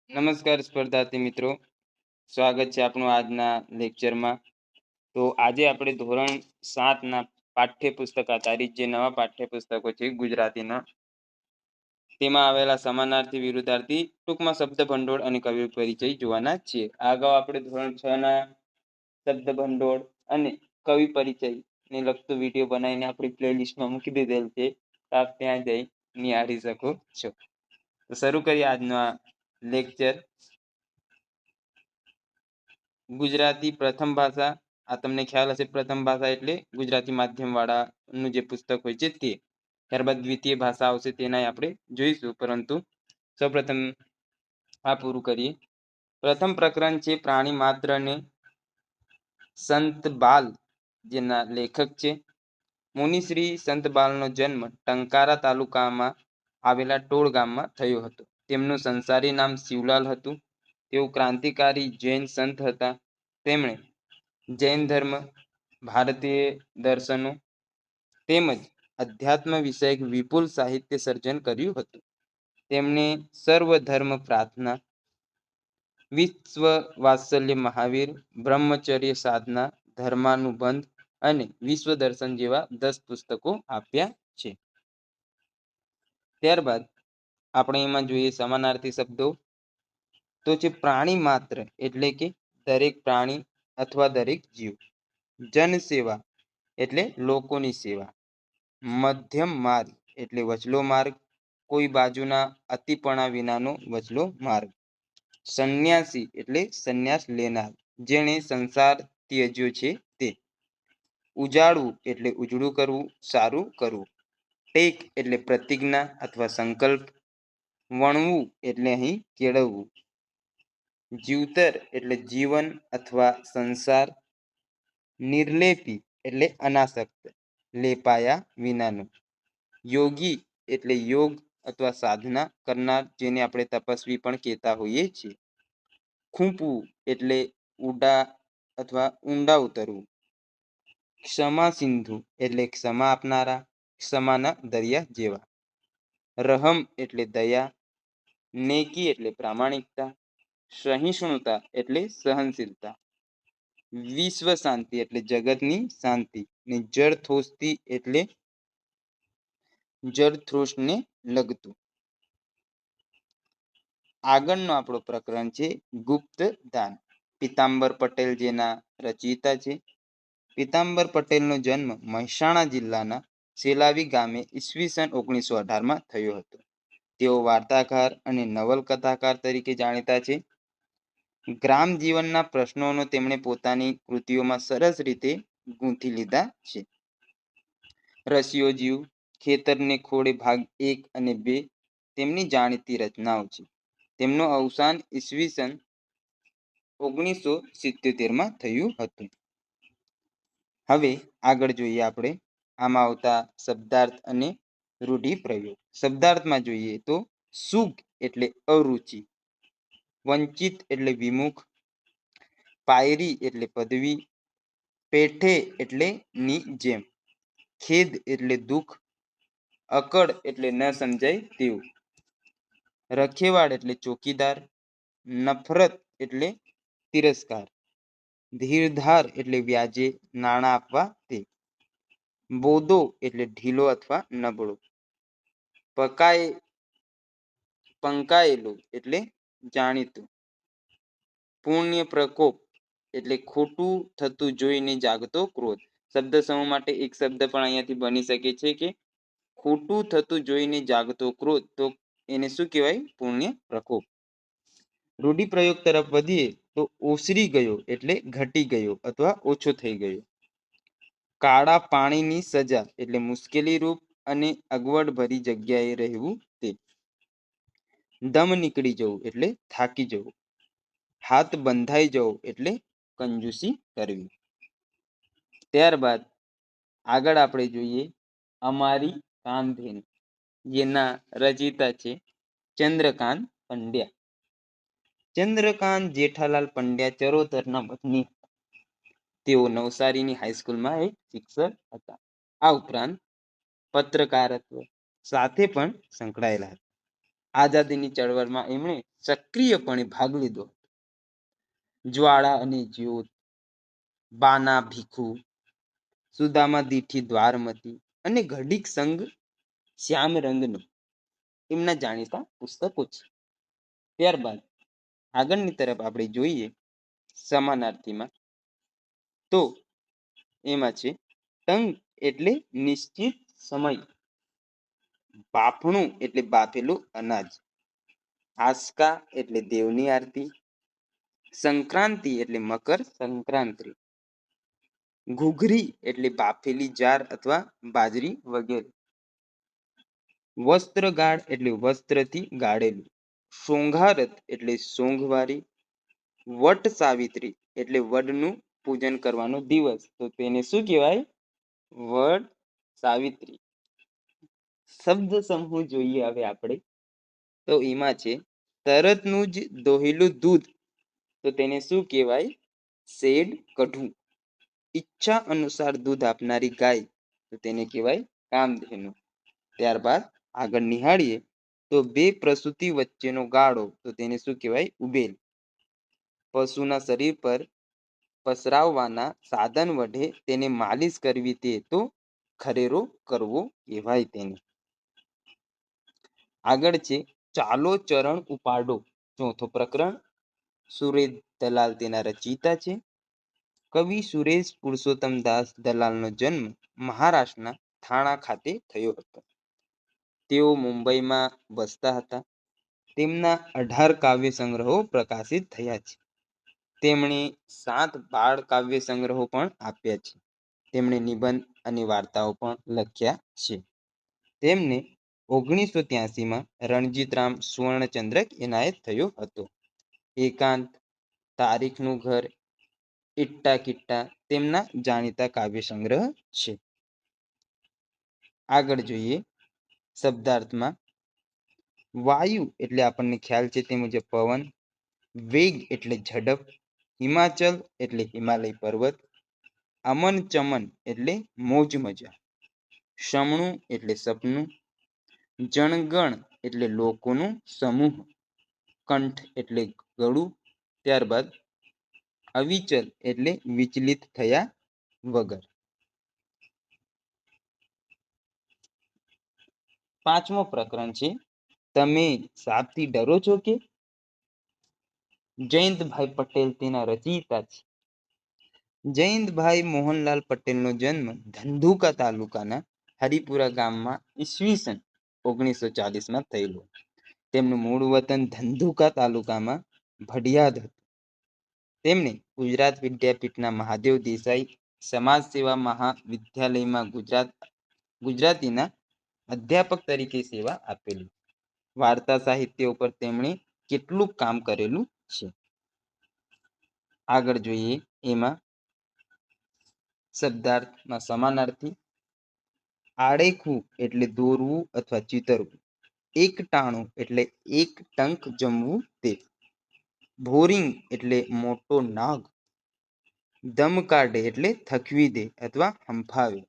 નમસ્કાર સ્પર્ધાર્થી મિત્રો, સ્વાગત છે આપણું આજના લેક્ચરમાં. તો આજે આપણે ધોરણ 7ના પાઠ્યપુસ્તક આધારિત જે નવા પાઠ્યપુસ્તકો છે ગુજરાતીના, તેમાં આવેલા સમાનાર્થી વિરુદ્ધાર્થી ટૂંકમાં શબ્દ ભંડોળ અને કવિ પરિચય જોવાના છીએ. અગાઉ આપણે ધોરણ 6ના શબ્દ ભંડોળ અને કવિ પરિચય ને લગતો વિડીયો બનાવીને આપણી પ્લેલિસ્ટમાં મૂકી દીધેલ છે. આપ ત્યાં જઈ નિહાળી શકો છો. તો શરૂ કરીએ આજનો આ લેક્ચર. ગુજરાતી પ્રથમ ભાષા, આ તમને ખ્યાલ હશે, પ્રથમ ભાષા એટલે ગુજરાતી માધ્યમ વાળાનું જે પુસ્તક હોય છે તે. ત્યારબાદ દ્વિતીય ભાષા આવશે, તેના આપણે જોઈશું, પરંતુ સૌપ્રથમ આ પૂરું કરીએ. પ્રથમ પ્રકરણ છે પ્રાણી માત્ર ને સંત બાલ, જેના લેખક છે મુનિશ્રી સંત બાલનો જન્મ ટંકારા તાલુકામાં આવેલા ટોળ ગામમાં થયો હતો. તેમનું સંસારી નામ શિવલાલ હતું. તેઓ ક્રાંતિકારી જૈન સંત હતા. તેમણે જૈન ધર્મ, ભારતીય દર્શનો તેમજ અધ્યાત્મ વિષયક વિપુલ સાહિત્ય સર્જન કર્યું હતું. તેમણે સર્વધર્મ પ્રાર્થના, વિશ્વ વાત્સલ્ય મહાવીર, બ્રહ્મચર્ય સાધના, ધર્માનુબંધ અને વિશ્વ દર્શન જેવા 10 પુસ્તકો આપ્યા છે. ત્યારબાદ આપણે એમાં જોઈએ સમાનાર્થી શબ્દો. તો છે પ્રાણી માત્ર એટલે કે દરેક પ્રાણી અથવા દરેક જીવ. જનસેવા એટલે લોકોની સેવા. મધ્યમ માર્ગ એટલે વચલો માર્ગ, કોઈ બાજુના અતિપણા વિનાનો વચલો માર્ગ. સંન્યાસી એટલે સંન્યાસ લેનાર, જેણે સંસાર ત્યજ્યો છે તે. ઉજાડવું એટલે ઉજળું કરવું, સારું કરવું. ટેક એટલે પ્રતિજ્ઞા અથવા સંકલ્પ. વણવું એટલે અહીં કેળવવું. જીવતર એટલે જીવન અથવા સંસાર. નિર્લેપી એટલે અનાસક્ત, લેપાયા વિનાનું. યોગી એટલે યોગ અથવા સાધના કરનાર, જેને આપણે તપસ્વી પણ કહેતા હોઈએ છીએ. ખૂંપવું એટલે ઉડા અથવા ઊંડા ઉતરવું. ક્ષમા સિંધુ એટલે ક્ષમા આપનારા, ક્ષમાના દરિયા જેવા. રહમ એટલે દયા. નેકી એટલે પ્રામાણિકતા. સહિષ્ણુતા એટલે સહનશીલતા. વિશ્વ શાંતિ એટલે જગતની શાંતિ. ને જરથોસ્તી એટલે જરથ્રોષ્ટને લગતું. આગળનો આપણો પ્રકરણ છે ગુપ્ત દાન. પીતાંબર પટેલ જેના રચયિતા છે. પીતાંબર પટેલનો જન્મ મહેસાણા જિલ્લાના સેલાવી ગામે ઈસવીસન 1918માં થયો હતો. તેઓ વાર્તાકાર અને નવલકથાકાર તરીકે જાણીતા છે. ગ્રામ જીવનના પ્રશ્નોનો તેમણે પોતાની કૃતિઓમાં સરસ રીતે ગૂંથી લીધા છે. રસિયો જીવ, ખેતરને ખોળે ભાગ 1 અને 2 તેમની જાણીતી રચનાઓ છે. તેમનું અવસાન ઈસવીસન 1977માં થયું હતું. હવે આગળ જોઈએ આપણે આમાં આવતા શબ્દાર્થ અને રૂઢિપ્રયોગ. શબ્દાર્થમાં જોઈએ તો સુખ એટલે અરુચિ, વંચિત એટલે વિમુખ, પાયરી એટલે પદવી, પેઠે એટલે ની જેમ, ખેદ એટલે દુઃખ, અકડ એટલે ન સમજાય તેવું, રખેવાળ એટલે ચોકીદાર, નફરત એટલે તિરસ્કાર, ધીરધાર એટલે વ્યાજે નાણાં આપવા તે, બોદો એટલે ઢીલો અથવા નબળો, પંકાયેલું એટલે જાણીતું, પુણ્ય પ્રકોપ એટલે ખોટું થતું જોઈને જાગતો ક્રોધ. શબ્દ સમૂહ માટે એક શબ્દ પણ અહીંયાથી બની શકે છે કે ખોટું થતું જોઈને જાગતો ક્રોધ, તો એને શું કહેવાય? પુણ્ય પ્રકોપ. રૂઢિપ્રયોગ તરફ વધીએ તો ઓસરી ગયો એટલે ઘટી ગયો અથવા ઓછો થઈ ગયો. કાળા પાણીની સજા એટલે મુશ્કેલી રૂપ અને અગવડ ભરી જગ્યાએ રહેવું તે. દમ નીકળી જવું એટલે થાકી જવું. હાથ બંધાઈ જવું એટલે કંજૂસી કરવી. ત્યારબાદ આગળ આપણે જોઈએ અમારી કામધેનુ, જેના રચયિતા છે ચંદ્રકાંત પંડ્યા. ચંદ્રકાંત જેઠાલાલ પંડ્યા ચરોતરના વતની. તેઓ નવસારીની હાઈસ્કૂલમાં એક શિક્ષક હતા. આ ઉપરાંત પત્રકારત્વ સાથે પણ સંકળાયેલા હતા. આઝાદીની ચળવળમાં એમણે સક્રિયપણે ભાગ લીધો. જ્વાળા અને જ્યોત, બાના ભીખુ, સુદામા દીઠી દ્વારમતી અને ઘડીક સંગ શ્યામ રંગનો એમના જાણીતા પુસ્તકો છે. ત્યારબાદ આગળની તરફ આપણે જોઈએ સમાનાર્થીમાં, તો એમાં છે ટંગ એટલે નિશ્ચિત સમય, બાફણું એટલે બાફેલું અનાજ, આસ્કા એટલે દેવની આરતી, સંક્રાંતિ એટલે મકર સંક્રાંતિ, ઘૂઘરી એટલે બાફેલી જાર અથવા બાજરી વગેરે, વસ્ત્રગાળ એટલે વસ્ત્રથી ગાળેલું, સોંઘારત એટલે સોંઘવારી, વટ સાવિત્રી એટલે વડનું પૂજન કરવાનો દિવસ, તો તેને શું કહેવાય? વડ સાવિત્રી. શબ્દ સમૂહ જોઈએ હવે આપણે, તો એમાં છે તરતનું જ દોહેલું દૂધ, તો તેને શું કહેવાય? શેડ કઢું. ઈચ્છા અનુસાર દૂધ આપનારી ગાય, તો તેને કહેવાય કામધેનુ. ત્યારબાદ આગળ નિહાળીએ તો બે પ્રસૂતિ વચ્ચેનો ગાળો, તો તેને શું કહેવાય? ઉબેલ. પશુના શરીર પર પસરાવવાના સાધન વડે તેને માલિશ કરવી, તે તો ખરેરો કરવો કહેવાય તેને. આગળ છે ચાલો ચરણ ઉપાડો, ચોથો પ્રકરણ. સુરેશ દલાલ તેના રચયિતા છે. કવિ સુરેશ પુરુષોત્તમ દાસ દલાલનો જન્મ મહારાષ્ટ્રના થાણા ખાતે થયો હતો. તેઓ મુંબઈમાં વસતા હતા. તેમના 18 કાવ્ય સંગ્રહો પ્રકાશિત થયા છે. તેમણે 7 બાળ કાવ્ય સંગ્રહો પણ આપ્યા છે. તેમણે નિબંધ અને વાર્તાઓ પણ લખ્યા છે. તેમને 1983માં રણજીતરામ સુવર્ણચંદ્રક એનાયત થયો હતો. એકાંત, તારીખનું ઘર, ઇટ્ટા કિટ્ટા તેમના જાણીતા કાવ્ય સંગ્રહ છે. આગળ જોઈએ શબ્દાર્થમાં, વાયુ એટલે આપણને ખ્યાલ છે તે મુજબ પવન, વેગ એટલે ઝડપ, હિમાચલ એટલે હિમાલય પર્વત, અમન ચમન એટલે મોજ મજા, શમણું એટલે સપનું, જણગણ એટલે લોકોનું સમૂહ, કંઠ એટલે ગળું. ત્યારબાદ અવિચલ એટલે વિચલિત થયા વગર. પાંચમો પ્રકરણ છે તમે સાપથી ડરો છો કે? જયંતભાઈ પટેલ તેના રચયિતા છે. જયંતભાઈ મોહનલાલ પટેલનો જન્મ ધંધુકા તાલુકાના હરિપુરા ગામમાં ઈસવીસન 1940માં થયેલો. તેમનું મૂળ વતન ધંધુકા તાલુકામાં ભડિયાદ હતું. તેમણે ગુજરાત વિદ્યાપીઠના મહાદેવ દેસાઈ સમાજ સેવા મહાવિદ્યાલયમાં ગુજરાતીના અધ્યાપક તરીકે સેવા આપેલી. વાર્તા સાહિત્ય ઉપર તેમણે કેટલું કામ કરેલું છે. આગળ જોઈએ એમાં શબ્દાર્થમાં સમાનાર્થી, આડેખું એટલે દોરવું અથવા ચિતરવું, એકટાણું એટલે એક ટંક જમવું તે, ભોરિંગ એટલે મોટો નાગ, દમ કાઢે એટલે થકવી દે અથવા હંફાવે,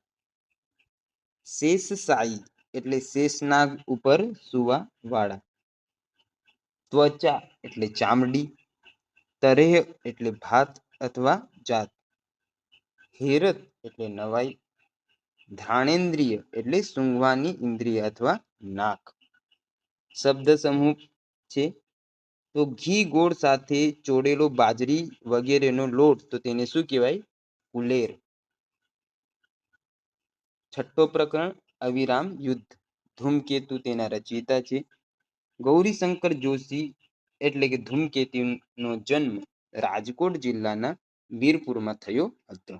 શેષશાયી એટલે શેષનાગ ઉપર સુવા વાળા, ત્વચા એટલે ચામડી, તરેહ એટલે ભાત અથવા જાત, હેરત એટલે નવાઈ, ઘ્રાણેન્દ્રિય એટલે સૂંઘવાની ઇન્દ્રિય અથવા નાક. શબ્દ સમૂહ છે તો ઘી ગોળ સાથે ચોળેલો બાજરી વગેરેનો લોટ, તો તેને શું કહેવાય? કુલેર. છઠ્ઠો પ્રકરણ અવિરામ યુદ્ધ. ધૂમકેતુ તેના રચયિતા છે. ગૌરીશંકર જોશી એટલે કે ધૂમકેતુનો જન્મ રાજકોટ જિલ્લાના વીરપુરમાં થયો હતો.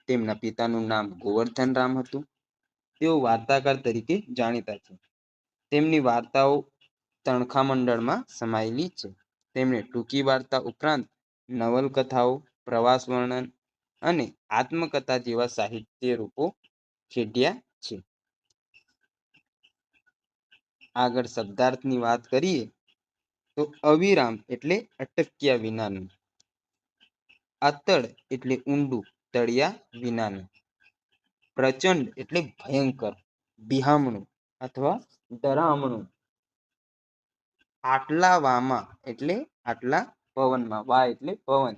તેમના પિતાનું નામ ગોવર્ધન રામ હતું. તેઓ વાર્તાકાર તરીકે જાણીતા છે. તેમની વાર્તાઓ તણખા મંડળમાં સમાયેલી છે. તેમણે ટૂંકી વાર્તા ઉપરાંત નવલકથાઓ, પ્રવાસ વર્ણન અને આત્મકથા જેવા સાહિત્ય રૂપો ખેડ્યા છે. આગળ શબ્દાર્થની વાત કરીએ તો અવિરામ એટલે અટક્યા વિનાનું, અતડ એટલે ઊંડું, તળિયા વિનાનું, પ્રચંડ એટલે ભયંકર, બિહામણું અથવા ડરામણું, આટલા વામાં એટલે આટલા પવનમાં, વા એટલે પવન,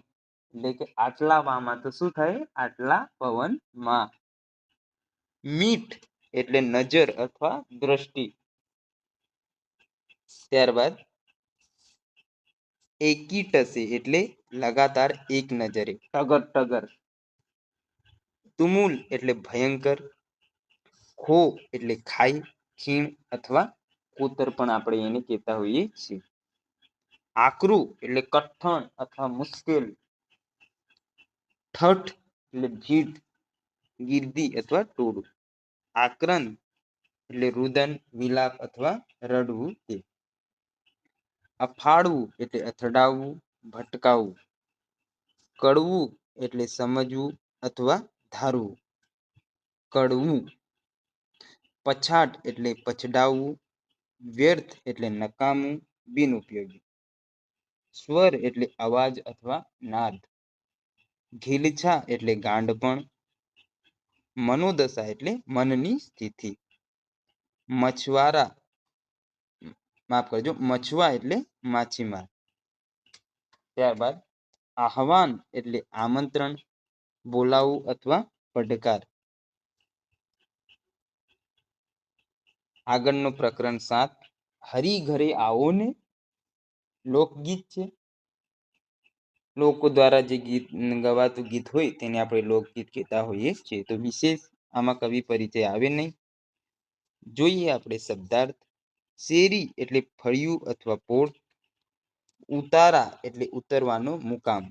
એટલે કે આટલા વામાં તો શું થાય? આટલા પવનમાં. મીઠ એટલે નજર અથવા દ્રષ્ટિ. ત્યારબાદ એકી ટસે એટલે લગાતાર એક નજરે, ટગર ટગર. તુમુલ એટલે ભયંકર. ખો એટલે ખાઈ, ખીણ અથવા કોતર પણ આપણે એને કહેતા હોઈએ છીએ. આકરું એટલે કઠણ અથવા મુશ્કેલ. ઠઠ એટલે ભીડ, ગીર્દી અથવા ટોળું. આક્રંદ એટલે રુદન, વિલાપ અથવા રડવું તે. અફાળવું એટલે અથડાવવું, ભટકાવવું. કડવું એટલે સમજવું અથવા ધારવું, કડવું. પછાટ એટલે પછડાવવું. વ્યર્થ એટલે નકામું, બિનઉપયોગી. સ્વર એટલે અવાજ અથવા નાદ. ઘીલછા એટલે ગાંડપણ. મનોદશા એટલે મનની સ્થિતિ. મછવારા, માફ કરજો, મછવા એટલે માછીમાર. ત્યારબાદ આહવાન એટલે આમંત્રણ, બોલાવવું અથવા પડકાર. આગળનું પ્રકરણ 7, હરી ઘરે આવો ને. લોકગીત છે. લોકો દ્વારા જે ગીત ગવાતું ગીત હોય તેને આપણે લોકગીત કહેતા હોઈએ છીએ. તો વિશેષ આમાં કવિ પરિચય આવે નહીં. જોઈએ આપણે શબ્દાર્થ. શેરી એટલે ફળિયું અથવા પોળ. ઉતારા એટલે ઉતરવાનો મુકામ.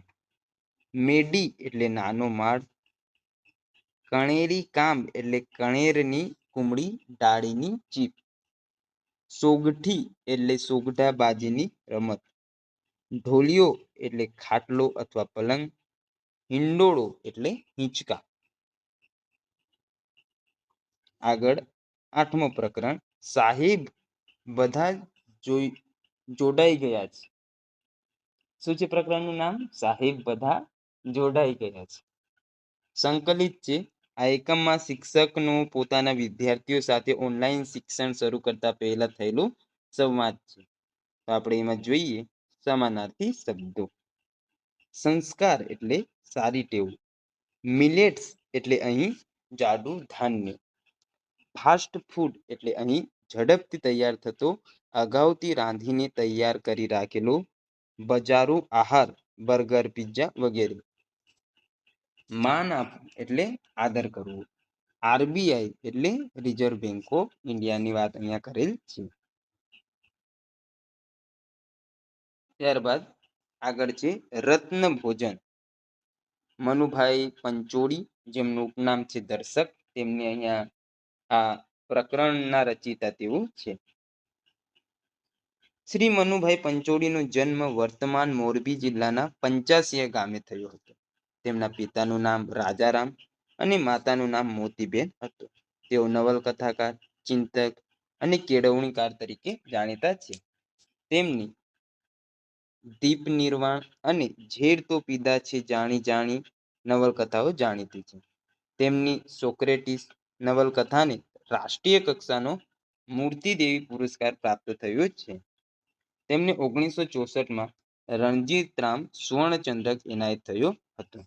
મેડી એટલે નાનો માળ. કણેરી કામ એટલે કણેરની કુમળી, ડાળીની ચીપ. સોગઠી એટલે સોગઠાબાજીની રમત. ઢોલિયો એટલે ખાટલો અથવા પલંગ. હિંડોળો એટલે હિંચકા. આગળ 8મું પ્રકરણ, સાહેબ બધા જોડાઈ ગયા છે. શું છે પ્રકરણનું નામ? સાહેબ બધા જોડાઈ ગયા છે. સંકલિત છે. આ એકમમાં શિક્ષકનું પોતાના વિદ્યાર્થીઓ સાથે ઓનલાઈન શિક્ષણ શરૂ કરતા પહેલા થયેલું સંવાદ છે. તો આપણે એમાં જોઈએ સમાનાર્થી શબ્દો. સંસ્કાર એટલે સારી ટેવ. મિલેટ્સ એટલે અહીં જાડું ધાન્ય. ફાસ્ટ ફૂડ એટલે અહીં ઝડપથી તૈયાર થતો, અગાઉથી રાંધીને તૈયાર કરી રાખેલો બજારું આહાર, બર્ગર, પિઝા વગેરે. માન આપવું એટલે આદર કરવો. આરબીઆઈ એટલે રિઝર્વ બેંક ઓફ ઇન્ડિયાની વાત અહીંયા કરેલ છે. ત્યારબાદ આગળ છે રત્ન ભોજન. મનુભાઈ પંચોળી, જેમનું ઉપનામ છે દર્શક, તેમને અહીંયા આ પ્રકરણના રચયિતા તેઓ છે. શ્રી મનુભાઈ પંચોળીનો જન્મ વર્તમાન મોરબી જિલ્લાના પંચાસિયા ગામે થયો હતો. તેમના પિતાનું નામ રાજારામ અને માતાનું નામ મોતીબેન હતું. તેઓ નવલકથાકાર, ચિંતક અને કેળવણીકાર તરીકે જાણીતા છે. તેમની દીપ નિર્વાણ અને ઝેર તો પીધા છે જાણી જાણી નવલકથાઓ જાણીતી છે. તેમની સોક્રેટિસ નવલકથાને રાષ્ટ્રીય કક્ષાનો મૂર્તિદેવી પુરસ્કાર પ્રાપ્ત થયો છે. તેમને 1964માં રણજીતરામ સુવર્ણચંદ્રક એનાયત થયો હતો.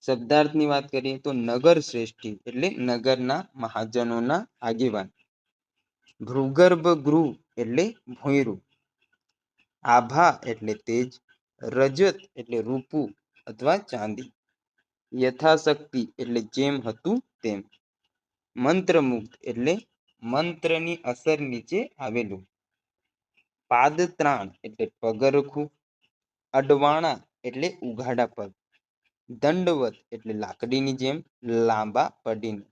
શબ્દાર્થની વાત કરીએ તો નગર શ્રેષ્ઠી એટલે નગરના મહાજનોના આગેવાન. ભૂગર્ભ ગૃહ એટલે ભોંયરું. આભા એટલે તેજ. રજત એટલે રૂપું અથવા ચાંદી. યથાશક્તિ એટલે જેમ હતું તેમ. મંત્રમુગ્ધ એટલે મંત્રની અસર નીચે આવેલું. પાદત્રાણ એટલે પગરખું. અડવાણા એટલે ઉઘાડા પગ. દંડવત એટલે લાકડીની જેમ લાંબા પડીને.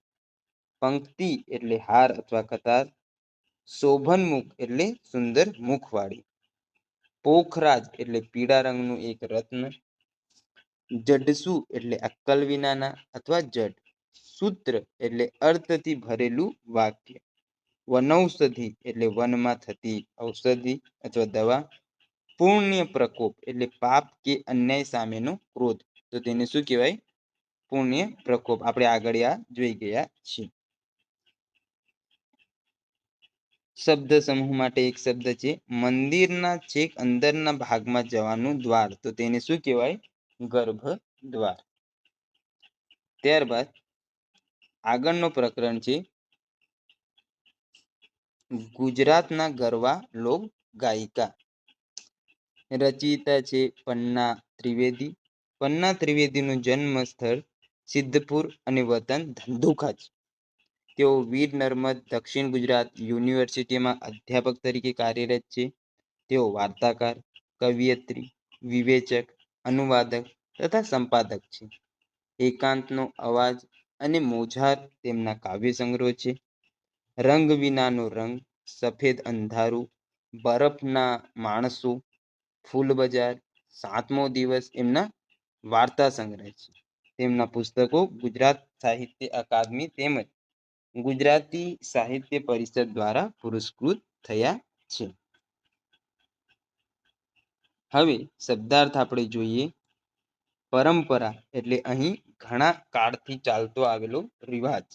પંક્તિ એટલે હાર અથવા કતાર. શોભનમુખ એટલે સુંદર મુખવાળી. પોખરાજ એટલે પીળા રંગનું એક રત્ન. જડસુ એટલે અક્કલ વિનાના અથવા જડ. સૂત્ર એટલે અર્થથી ભરેલું વાક્ય. વનૌષધિ એટલે વનમાં થતી ઔષધિ અથવા દવા. પુણ્ય પ્રકોપ એટલે પાપ કે અન્યાય સામેનો ક્રોધ. તો તેને શું કહેવાય? પુણ્ય પ્રકોપ. આપણે આગળ આ જોઈ ગયા છીએ. શબ્દ સમૂહ માટે એક શબ્દ છે મંદિરના છેક અંદરના ભાગમાં જવાનું દ્વાર, તો તેને શું કહેવાય? ગર્ભ દ્વાર. ત્યારબાદ આગળનો પ્રકરણ છે ગુજરાતના ગરવા લોક ગાયિકા. રચયિતા છે પન્ના ત્રિવેદી. પન્ના ત્રિવેદીનું જન્મ સ્થળ સિદ્ધપુર અને વતન ધંધુકા છે. તેઓ વીર નર્મદ દક્ષિણ ગુજરાત યુનિવર્સિટીમાં અધ્યાપક તરીકે કાર્યરત છે. તેઓ વાર્તાકાર, કવિયત્રી, વિવેચક, અનુવાદક તથા સંપાદક છે. એકાંતનો અવાજ અને મોજાર તેમના કાવ્ય સંગ્રહો છે. રંગ વિનાનો રંગ, સફેદ અંધારું, બરફના માણસો, ફૂલ બજાર, સાતમો દિવસ એમના વાર્તા સંગ્રહ છે. તેમના પુસ્તકો ગુજરાત સાહિત્ય અકાદમી તેમજ ગુજરાતી સાહિત્ય પરિષદ દ્વારા પુરસ્કૃત થયા છે. હવે શબ્દાર્થ આપણે જોઈએ. પરંપરા એટલે અહીં ઘણા કાળથી ચાલતો આવેલો રિવાજ.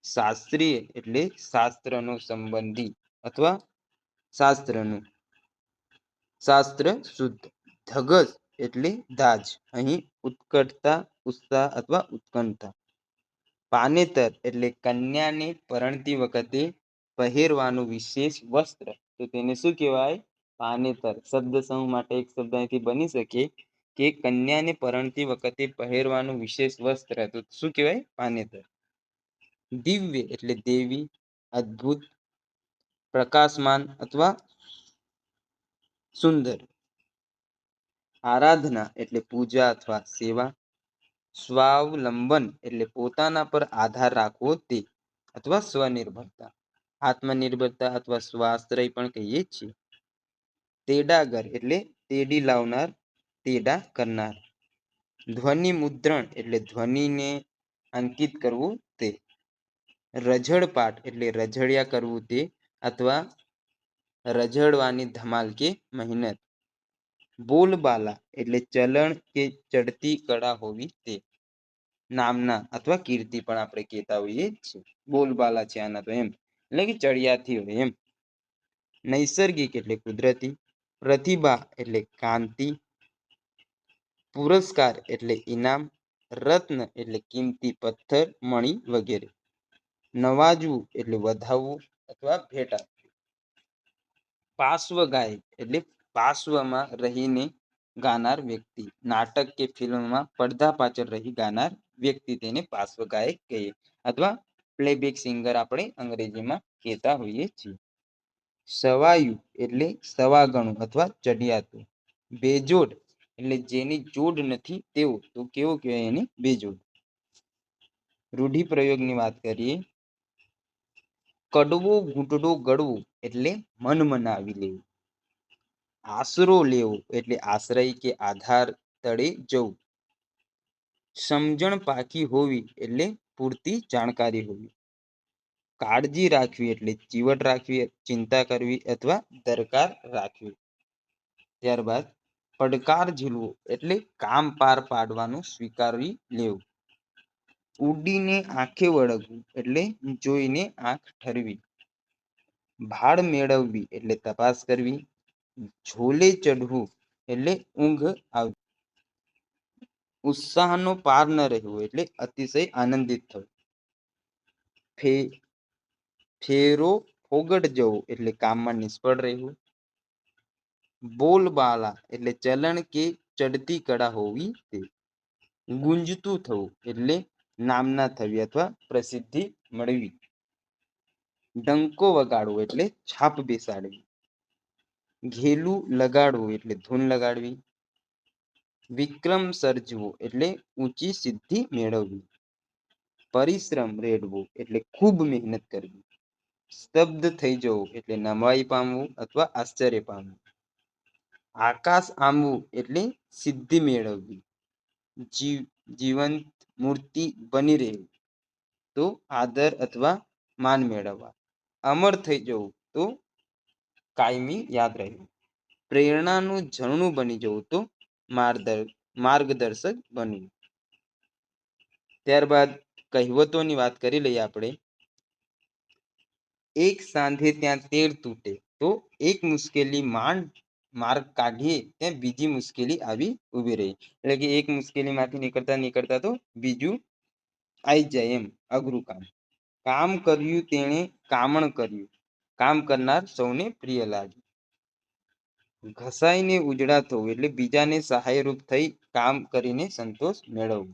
શાસ્ત્રીય એટલે શાસ્ત્રનો સંબંધી અથવા શાસ્ત્રનું. શાસ્ત્ર શુદ્ધ. ધગસ એટલે દાજ, અહીં ઉત્કટતા, ઉત્સાહ અથવા ઉત્કંઠતા. પાનેતર એટલે કન્યાને પરણતી વખતે પહેરવાનું વિશેષ વસ્ત્ર, તો તેને શું કહેવાય? પાનેતર. શબ્દ સમૂહ માટે એક શબ્દ અહીંથી બની શકે કે કન્યાને પરણતી વખતે પહેરવાનું વિશેષ વસ્ત્ર, તો શું કહેવાય? પાનેતર. દિવ્ય એટલે દેવી, અદ્ભુત, પ્રકાશમાન અથવા સુંદર. આરાધના એટલે પૂજા અથવા સેવા. સ્વાવલંબન એટલે પોતાના પર આધાર રાખવો તે અથવા સ્વનિર્ભરતા. આત્મનિર્ભરતા અથવા સ્વાશ્રય પણ કહીએ છીએ. તેડાગર એટલે તેડી લાવનાર, તેડા કરનાર. ધ્વનિ મુદ્રણ એટલે ધ્વનિને અંકિત કરવું તે. રઝળપાટ એટલે રઝળિયા કરવું તે અથવા રઝળવાની ધમાલ કે મહેનત. બોલબાલા એટલે ચલણ કે ચડતી કળા હોવી તે. નામના અથવા કીર્તિ પણ આપણે કહેતા હોઈએ છીએ. બોલબાલા છે આના તો એમ, એટલે કે ચડિયાતી હોય એમ. નૈસર્ગિક એટલે કુદરતી. પ્રતિભા એટલે કાંતિ. પુરસ્કાર એટલે ઇનામ. રત્ન એટલે કિંમતી પથ્થર, મણી વગેરે. નવાજવું એટલે વધાવવું અથવા ભેટ આપવી. પાર્શ્વ ગાયક એટલે પાર્શ્વમાં રહીને ગાનાર વ્યક્તિ. નાટક કે ફિલ્મમાં પડદા પાછળ રહી ગાનાર વ્યક્તિ, તેને પાર્શ્વ ગાયક કહીએ અથવા પ્લેબેક સિંગર આપણે અંગ્રેજીમાં કહેતા હોઈએ છીએ. સવાયુ એટલે સવાગણું અથવા ચડિયાતું. બેજોડ એટલે જેની જોડ નથી તેવો, તો કેવો કહેવાય એને? બેજોડ. રૂઢિપ્રયોગની વાત કરીએ. કડવો ઘૂંટડો ગળવો એટલે મન મનાવી લેવું. આશરો લેવો એટલે આશ્રય કે આધાર તળે જવું. સમજણ પાકી હોવી એટલે પૂરતી જાણકારી હોવી. કાળજી રાખવી એટલે ચીવટ રાખવી, ચિંતા કરવી અથવા દરકાર રાખવી. ત્યારબાદ પડકાર ઝીલવો એટલે કામ પાર પાડવાનું સ્વીકારી લેવું. ઉડીને આંખે વળગવું એટલે જોઈને આંખ ઠરવી. ભાળ મેળવવી એટલે તપાસ કરવી. ઝોલે ચઢવું એટલે ઊંઘ આવવી. ઉત્સાહનો પાર ન રહેવો એટલે અતિશય આનંદિત થવું. ફેરો ફોગટ જવો એટલે કામમાં નિષ્ફળ રહેવું. બોલબાલા એટલે ચલણ કે ચડતી કળા હોવી તે. ગુંજતું થવું એટલે નામના થવી અથવા પ્રસિદ્ધિ મળવી. ડંકો વગાડવો એટલે છાપ બેસાડવી. ઘેલું લગાડવું એટલે ધૂન લગાડવી. વિક્રમ સર્જવો એટલે ઊંચી સિદ્ધિ મેળવવી. પરિશ્રમ રેડવો એટલે ખૂબ મહેનત કરવી. સ્તબ્ધ થઈ જવું એટલે નવાઈ પામવું અથવા આશ્ચર્ય પામવું. આકાશ આંબવું એટલે સિદ્ધિ મેળવવી. જીવંત મૂર્તિ બની રહેવું, તો આદર અથવા માન મેળવવા. અમર થઈ જવું તો કાયમી યાદ રહેવું. પ્રેરણાનું ઝરણું બની જવું તો માર્ગદર્શક બનવું. ત્યારબાદ કહેવતોની વાત કરી લઈએ આપણે. એક સાંધે ત્યાં તેર તૂટે, તો એક મુશ્કેલી માંડ માર્ગ કાઢીએ ત્યાં બીજી મુશ્કેલી આવી ઊભી રહી. એટલે કે એક મુશ્કેલીમાંથી નીકળતા નીકળતા તો બીજું આવી જાય, એમ અઘરું કામ. કામ કર્યું તેણે કામણ કર્યું, કામ કરનાર સૌને પ્રિય લાગ્યું. ઘસાઈને ઉજળા થવું એટલે બીજાને સહાયરૂપ થઈ કામ કરીને સંતોષ મેળવવો.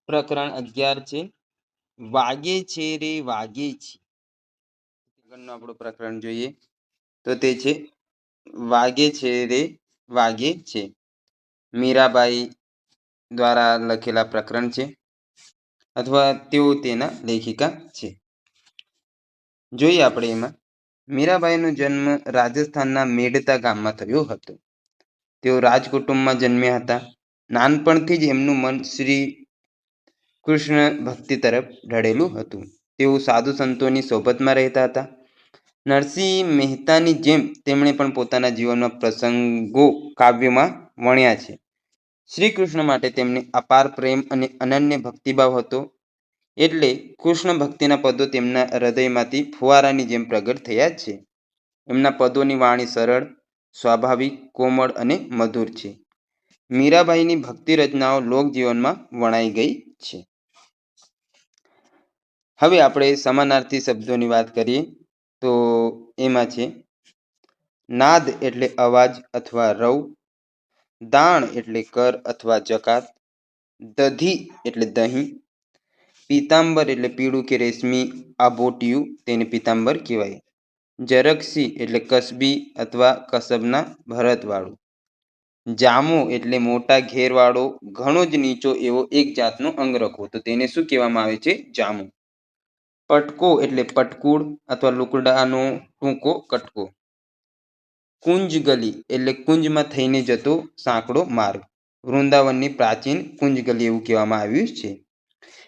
પ્રકરણ 11 છે વાગે છે રે વાગે છે. આગળનું આપણું પ્રકરણ જોઈએ તો તે છે વાગે છે રે વાગે છે. મીરાબાઈ દ્વારા લખેલા પ્રકરણ છે, અથવા તેઓ તેના લેખિકા છે. જોઈએ આપણે એમાં. મીરાબાઈનો જન્મ રાજસ્થાનના મેડતા ગામમાં થયો હતો. તેઓ રાજકુટુંબમાં જન્મ્યા હતા. નાનપણથી જ એમનું મન શ્રી કૃષ્ણ ભક્તિ તરફ ઢળેલું હતું. તેઓ સાધુ સંતોની સોબતમાં રહેતા હતા. નરસિંહ મહેતાની જેમ તેમણે પણ પોતાના જીવનના પ્રસંગો કાવ્યમાં વણ્યા છે. શ્રી કૃષ્ણ માટે તેમને અપાર પ્રેમ અને અનન્ય ભક્તિભાવ હતો. એટલે કૃષ્ણ ભક્તિના પદો તેમના હૃદયમાંથી ફુવારાની જેમ પ્રગટ થયા છે. એમના પદોની વાણી સરળ, સ્વાભાવિક, કોમળ અને મધુર છે. મીરાબાઈની ભક્તિ રચનાઓ લોકજીવનમાં વણાઈ ગઈ છે. હવે આપણે સમાનાર્થી શબ્દોની વાત કરીએ તો એમાં છે નાદ એટલે અવાજ અથવા રવ, દાણ એટલે કર અથવા જકાત, દધી એટલે દહીં, પીતાંબર એટલે પીળું કે રેશમી આભોટિયું, તેને પીતાંબર કહેવાય. જરક્ષી એટલે કસબી અથવા કસબના ભરતવાળું. જામો એટલે મોટા ઘેરવાળો ઘણો જ નીચો એવો એક જાતનો અંગરખો, તો તેને શું કહેવામાં આવે છે? જામો. પટકો એટલે પટકુળ અથવા લુકડાનો ટૂંકો કટકો. કુંજ ગલી એટલે કુંજમાં થઈને જતો સાંકડો માર્ગ. વૃંદાવનની પ્રાચીન કુંજ ગલી એવું કહેવામાં આવ્યું છે.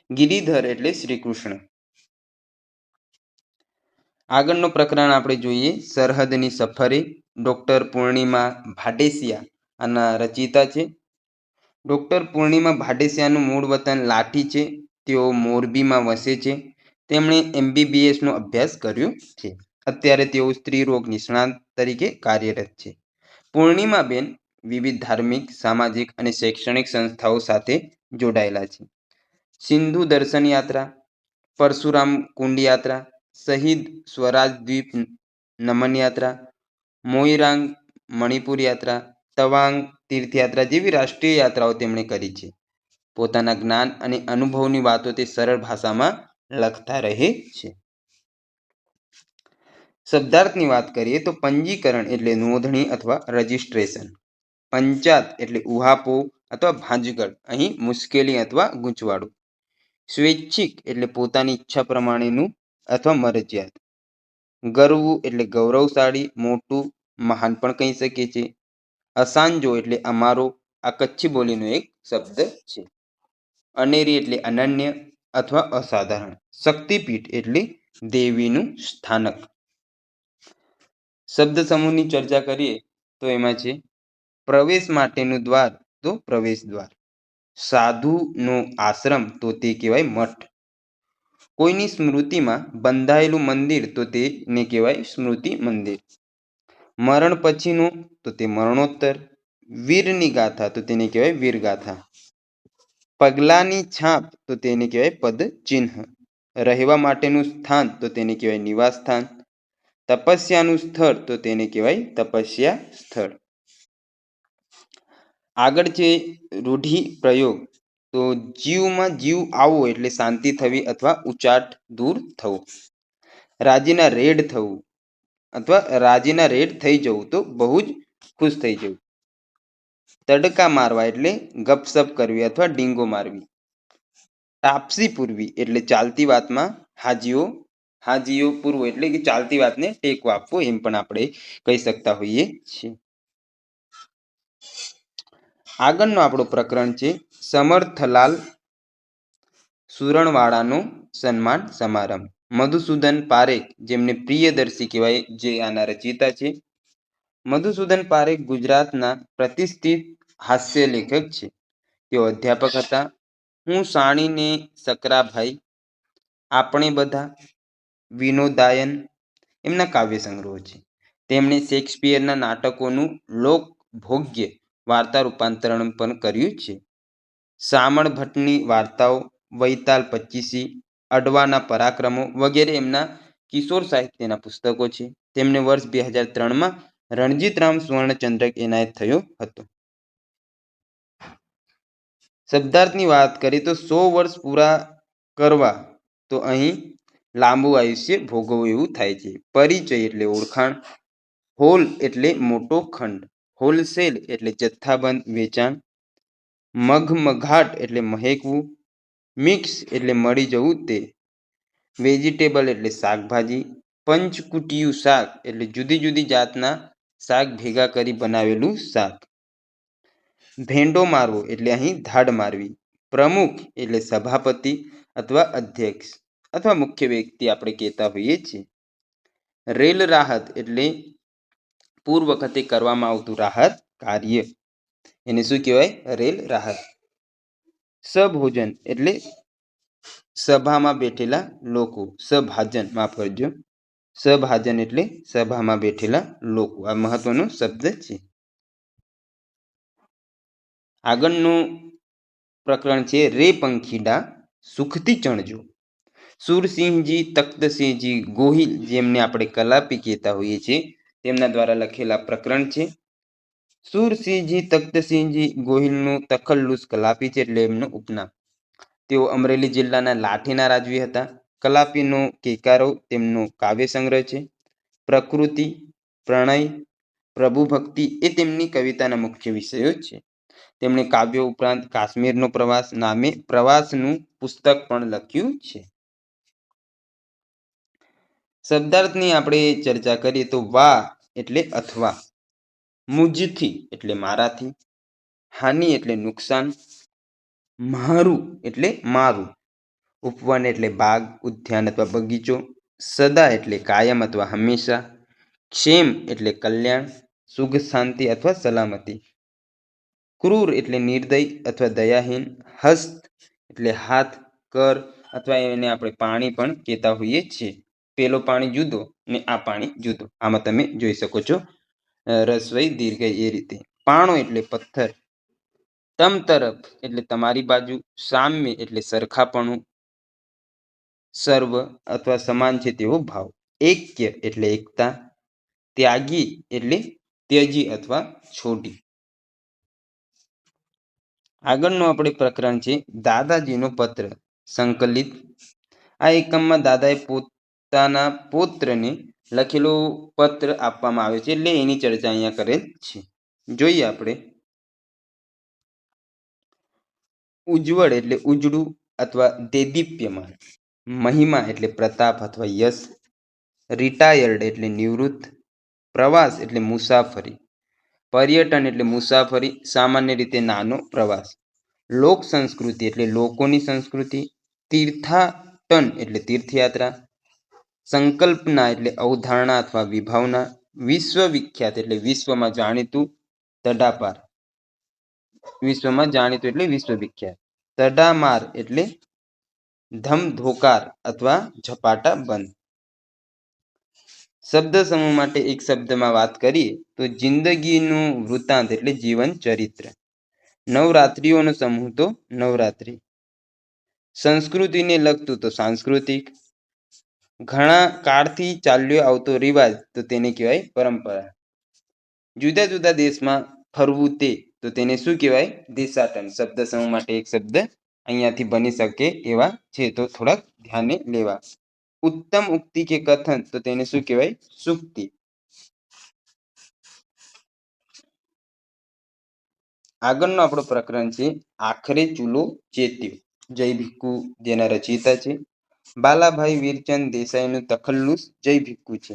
ગિરિધર એટલે શ્રી કૃષ્ણ. આગળનું પ્રકરણ આપણે જોઈએ સરહદની સફરે. ડોક્ટર પૂર્ણિમા ભાડેસિયા આના રચયિતા છે. ડોક્ટર પૂર્ણિમા ભાડેસિયાનું મૂળ વતન લાઠી છે. તેઓ મોરબીમાં વસે છે. તેમણે MBBSનો અભ્યાસ કર્યો છે. અત્યારે તેઓ સ્ત્રી રોગ નિષ્ણાત તરીકે કાર્યરત છે. પૂર્ણિમાબેન વિવિધ ધાર્મિક, સામાજિક અને શૈક્ષણિક સંસ્થાઓ સાથે જોડાયેલા છે. સિંધુ દર્શન યાત્રા, પરશુરામ કુંડ યાત્રા, શહીદ સ્વરાજ દ્વીપ નમન યાત્રા, મોઈરાંગ મણિપુર યાત્રા, તવાંગ તીર્થયાત્રા જેવી રાષ્ટ્રીય યાત્રાઓ તેમણે કરી છે. પોતાના જ્ઞાન અને અનુભવની વાતો તે સરળ ભાષામાં લખતા રહે છે. શબ્દાર્થની વાત કરીએ તો પંજીકરણ એટલે નોંધણી અથવા રજિસ્ટ્રેશન. પંચાત એટલે ઉહાપો અથવા ભાંજગળ, અહીં મુશ્કેલી અથવા ગૂંચવાડો. સ્વૈચ્છિક એટલે પોતાની ઈચ્છા પ્રમાણેનું અથવા મરજિયાત. ગરવું એટલે ગૌરવશાળી, મોટું, મહાન પણ કહી શકીએ છીએ. અસાંજો એટલે અમારો, આ કચ્છી બોલીનો એક શબ્દ છે. અનેરી એટલે અનન્ય અથવા અસાધારણ. શક્તિપીઠ એટલે દેવીનું સ્થાનક. શબ્દ સમૂહની ચર્ચા કરીએ તો એમાં છે પ્રવેશ માટેનું દ્વાર તો પ્રવેશ દ્વાર. સાધુનો આશ્રમ તો તે કહેવાય મઠ. કોઈની સ્મૃતિમાં બંધાયેલું મંદિર તો તેને કહેવાય સ્મૃતિ મંદિર. મરણ પછીનો તો તે મરણોત્તર. વીરની ગાથા તો તેને કહેવાય વીરગાથા. પગલાની છાપ તો તેને કહેવાય પદ ચિહ્ન. રહેવા માટેનું સ્થાન તો તેને કહેવાય નિવાસ સ્થાન. તપસ્યાનું સ્થળ તો તેને કહેવાય તપસ્યા સ્થળ. આગળ છે રૂઢિ પ્રયોગ. તો જીવમાં જીવ આવો એટલે શાંતિ થવી અથવા ઉચાટ દૂર થવું. રાજીના રેડ થવું અથવા રાજીના રેડ થઈ જવું તો બહુ જ ખુશ થઈ જવું. તડકા મારવા એટલે ગપસપ કરવી અથવા ડીંગો મારવી. તાપસી પૂરવી એટલે ચાલતી વાતમાં હાજીઓ પૂરવો એટલે કે ચાલતી વાતને ટેકો આપવો, એમ પણ આપણે કહી શકતા હોઈએ છીએ. આગળનું આપણું પ્રકરણ છે સમર્થલાલ સુરણવાળાનો સન્માન સમારંભ. મધુસૂદન પારેખ, જેમને પ્રિયદર્શી કહેવાય, જે આના રચયિતા છે. મધુસૂદન પારેખ ગુજરાતના પ્રતિષ્ઠિત હાસ્ય લેખક છે. તેઓ અધ્યાપક હતા. હું સાણીને સકરાભાઈ, આપણે બધા, વિનોદાયન એમના કાવ્ય સંગ્રહો છે. તેમણે શેક્સપિયરના નાટકોનું લોકભોગ્ય વાર્તા રૂપાંતરણ પણ કર્યું છે. શામળ ભટ્ટની વાર્તાઓ, વૈતાલ પચીસી, અડવાના પરાક્રમો વગેરે એમના કિશોર સાહિત્યના પુસ્તકો છે. તેમને વર્ષ 2003માં રણજીતરામ સુવર્ણચંદ્રક એનાયત થયો હતો. શબ્દાર્થની વાત કરીએ તો 100 વર્ષ પૂરા કરવા તો અહીં લાંબુ આયુષ્ય ભોગવવું એવું થાય છે. પરિચય એટલે ઓળખાણ, હોલ એટલે મોટો ખંડ, હોલસેલ એટલે જથ્થાબંધ વેચાણ, મઘમઘાટ એટલે મહેકવું, મિક્સ એટલે મળી જવું તે, વેજીટેબલ એટલે શાકભાજી, પંચકુટિયું શાક એટલે જુદી જુદી જાતના શાક ભેગા કરી બનાવેલું શાક, ભેંડો મારવો એટલે અહીં ધાડ મારવી, પ્રમુખ એટલે સભાપતિ અથવા અધ્યક્ષ અથવા મુખ્ય વ્યક્તિ આપણે કહેતા હોઈએ છીએ. રેલ રાહત એટલે પૂર વખતે કરવામાં આવતું રાહત કાર્ય, એને શું કહેવાય? રેલ રાહત. સભોજન એટલે સભામાં બેઠેલા લોકો, સભાજન માફ કરજો, સભાજન એટલે સભામાં બેઠેલા લોકો. આ મહત્વનો શબ્દ છે. આગળનું પ્રકરણ છે રે પંખીડા સુખથી ચણજો. સુરસિંહજી તખ્તસિંહજી ગોહિલ, જેમને આપણે કલાપી કહેતા હોઈએ છીએ, તેમના દ્વારા લખેલા પ્રકરણ છે. સુરસિંહજી તખ્તસિંહજી ગોહિલનું તખલ્લુસ કલાપી છે એટલે એમનું ઉપનામ. તેઓ અમરેલી જિલ્લાના લાઠીના રાજવી હતા. કલાપીનો કેકારો તેમનો કાવ્ય સંગ્રહ છે. પ્રકૃતિ, પ્રણય, પ્રભુભક્તિ એ તેમની કવિતાના મુખ્ય વિષયો છે. તેમણે કાવ્યો ઉપરાંત કાશ્મીરનો પ્રવાસ નામે પ્રવાસનું પુસ્તક પણ લખ્યું છે. શબ્દાર્થની આપણે ચર્ચા કરીએ તો વા એટલે અથવા, મુજથી એટલે મારાથી, હાનિ એટલે નુકસાન, મારું એટલે મારું, ઉપવન એટલે બાગ, ઉદ્યાન અથવા બગીચો, સદા એટલે કાયમ અથવા હંમેશા, ક્ષેમ એટલે કલ્યાણ, સુખ શાંતિ અથવા સલામતી, ક્રૂર એટલે નિર્દય અથવા દયાહીન, હસ્ત એટલે હાથ, કર અથવા એને આપણે પાણી પણ કહેતા હોઈએ છીએ. પેલો પાણી જુદો ને આ પાણી જુદો. આમાં તમે જોઈ શકો છો રસવઈ દીર્ઘઈ એ રીતે. પાણો એટલે પથ્થર, તમ તરફ એટલે તમારી બાજુ, સામ્ય એટલે સરખાપણું, સર્વ અથવા સમાન છે તેવો ભાવ, એક્ય એટલે એકતા, ત્યાગી એટલે ત્યજી અથવા છોડી. આગળનું આપણે પ્રકરણ છે દાદાજીનો પત્ર સંકલિત. આ એકમમાં દાદાએ પોતાના પૌત્રને લખેલો પત્ર આપવામાં આવે છે એટલે એની ચર્ચા અહીંયા કરેલ છે. જોઈએ આપણે. ઉજ્જવળ એટલે ઉજળું અથવા દેદીપ્યમાન, મહિમા એટલે પ્રતાપ અથવા યશ, રિટાયર્ડ એટલે નિવૃત્ત, પ્રવાસ એટલે મુસાફરી, પર્યટન એટલે મુસાફરી, સામાન્ય રીતે નાનો પ્રવાસ, લોક સંસ્કૃતિ એટલે લોકોની સંસ્કૃતિ, તીર્થાટન એટલે તીર્થયાત્રા, સંકલ્પના એટલે અવધારણા અથવા વિભાવના, વિશ્વવિખ્યાત એટલે વિશ્વમાં જાણીતું, તડાપાર વિશ્વમાં જાણીતું એટલે વિશ્વવિખ્યાત, તડામાર એટલે ધમધોકાર અથવા ઝપાટા બંધ. શબ્દ સમૂહ માટે એક શબ્દમાં વાત કરીએ તો જિંદગીનું વૃત્તાંત એટલે જીવન ચરિત્ર, નવરાત્રિઓનો સમૂહ તો નવરાત્રિ, સંસ્કૃતિને લગતું તો સાંસ્કૃતિક, ઘણા કાળથી ચાલ્યો આવતો રિવાજ તો તેને કહેવાય પરંપરા, જુદા જુદા દેશમાં ફરવું તે તો તેને શું કહેવાય? દેશાટન. શબ્દ સમૂહ માટે એક શબ્દ અહીંયાથી બની શકે એવા છે તો થોડાક ધ્યાને લેવા. ઉત્તમ ઉક્તિ કે કથન તો તેને શું કહેવાય? સુક્તિ. આગળનો આપણો પ્રકરણ છે આખરે ચૂલો ચેત્યો. જય ભીખુ જેના રચયિતા છે. બાલાભાઈ વીરચંદ દેસાઈનું તખલ્લુસ જય ભીખુ છે.